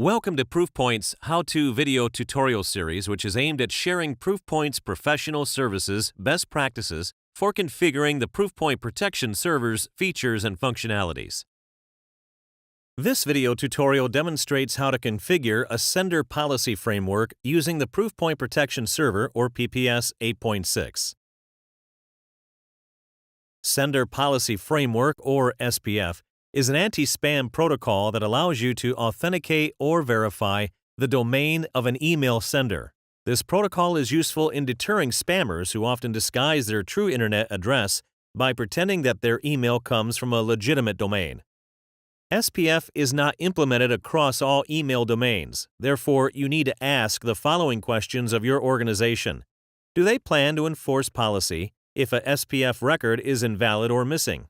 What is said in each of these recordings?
Welcome to Proofpoint's how-to video tutorial series, which is aimed at sharing Proofpoint's professional services best practices for configuring the Proofpoint Protection Server's features and functionalities. This video tutorial demonstrates how to configure a sender policy framework using the Proofpoint Protection Server or PPS 8.6. Sender Policy Framework or SPF is an anti-spam protocol that allows you to authenticate or verify the domain of an email sender. This protocol is useful in deterring spammers who often disguise their true internet address by pretending that their email comes from a legitimate domain. SPF is not implemented across all email domains. Therefore, you need to ask the following questions of your organization. Do they plan to enforce policy if a SPF record is invalid or missing?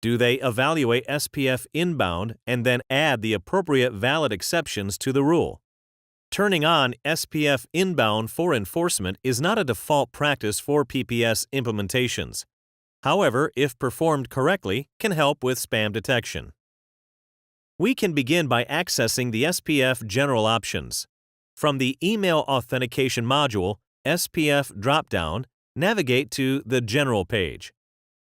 Do they evaluate SPF inbound and then add the appropriate valid exceptions to the rule? Turning on SPF inbound for enforcement is not a default practice for PPS implementations. However, if performed correctly, can help with spam detection. We can begin by accessing the SPF general options. From the Email Authentication module, SPF dropdown, navigate to the General page.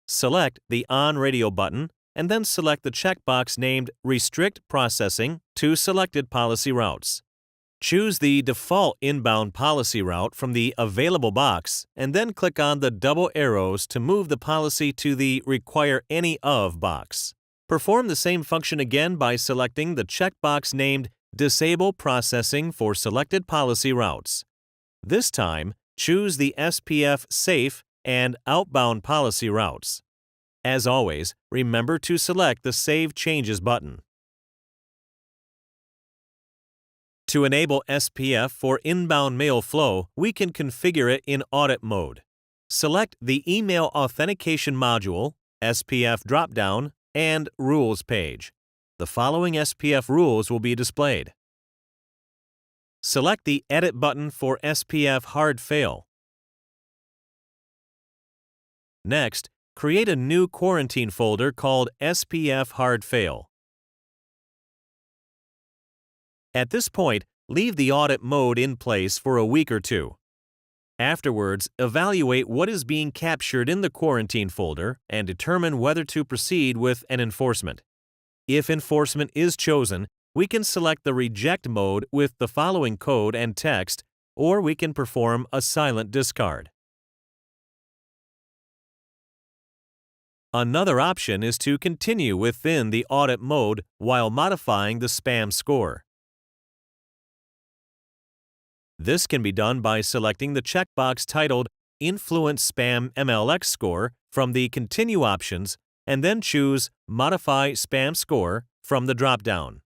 Select the On Radio button and then select the checkbox named Restrict Processing to Selected Policy Routes. Choose the default inbound policy route from the Available box and then click on the double arrows to move the policy to the Require Any of box. Perform the same function again by selecting the checkbox named Disable Processing for Selected Policy Routes. This time, choose the SPF Safe and Outbound policy routes. As always, remember to select the Save Changes button. To enable SPF for inbound mail flow, we can configure it in Audit mode. Select the Email Authentication module, SPF dropdown, and Rules page. The following SPF rules will be displayed. Select the Edit button for SPF Hard Fail. Next, create a new quarantine folder called SPF Hard Fail. At this point, leave the audit mode in place for a week or two. Afterwards, evaluate what is being captured in the quarantine folder and determine whether to proceed with an enforcement. If enforcement is chosen, we can select the Reject mode with the following code and text, or we can perform a silent discard. Another option is to continue within the audit mode while modifying the spam score. This can be done by selecting the checkbox titled Influence Spam MLX Score from the Continue options and then choose Modify Spam Score from the drop-down.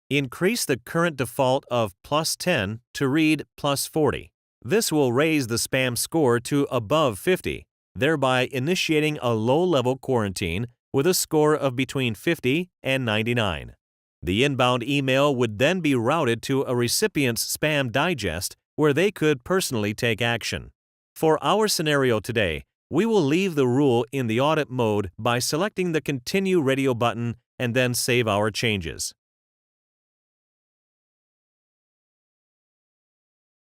Increase the current default of +10 to read +40. This will raise the spam score to above 50, thereby initiating a low-level quarantine with a score of between 50 and 99. The inbound email would then be routed to a recipient's spam digest where they could personally take action. For our scenario today, we will leave the rule in the audit mode by selecting the Continue Radio button and then save our changes.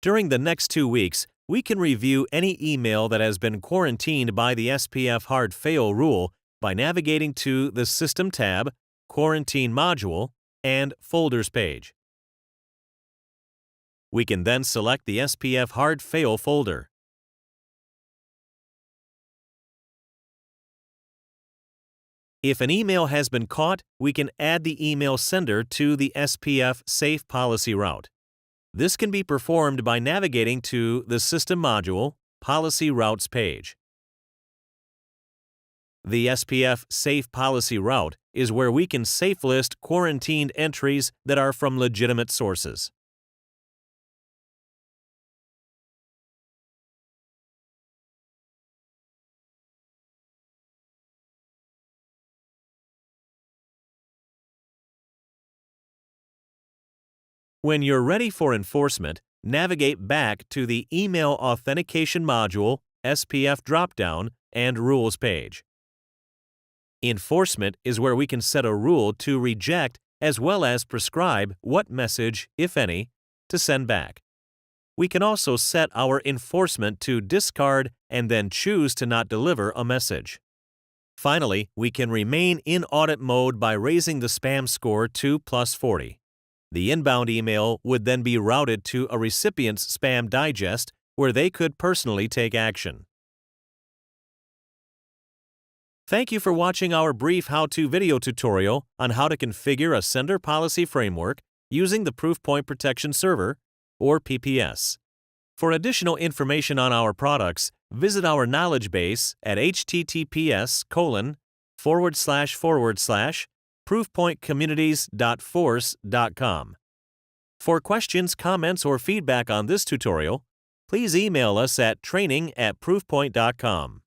During the next 2 weeks, we can review any email that has been quarantined by the SPF Hard Fail rule by navigating to the System tab, Quarantine module, and Folders page. We can then select the SPF Hard Fail folder. If an email has been caught, we can add the email sender to the SPF Safe policy route. This can be performed by navigating to the System module, Policy Routes page. The SPF Safe policy route is where we can safe list quarantined entries that are from legitimate sources. When you're ready for enforcement, navigate back to the Email Authentication module, SPF dropdown, and Rules page. Enforcement is where we can set a rule to reject as well as prescribe what message, if any, to send back. We can also set our enforcement to discard and then choose to not deliver a message. Finally, we can remain in audit mode by raising the spam score to +40. The inbound email would then be routed to a recipient's spam digest where they could personally take action. Thank you for watching our brief how-to video tutorial on how to configure a sender policy framework using the Proofpoint Protection Server, or PPS. For additional information on our products, visit our knowledge base at https://proofpointcommunities.force.com. For questions, comments, or feedback on this tutorial, please email us at training@proofpoint.com.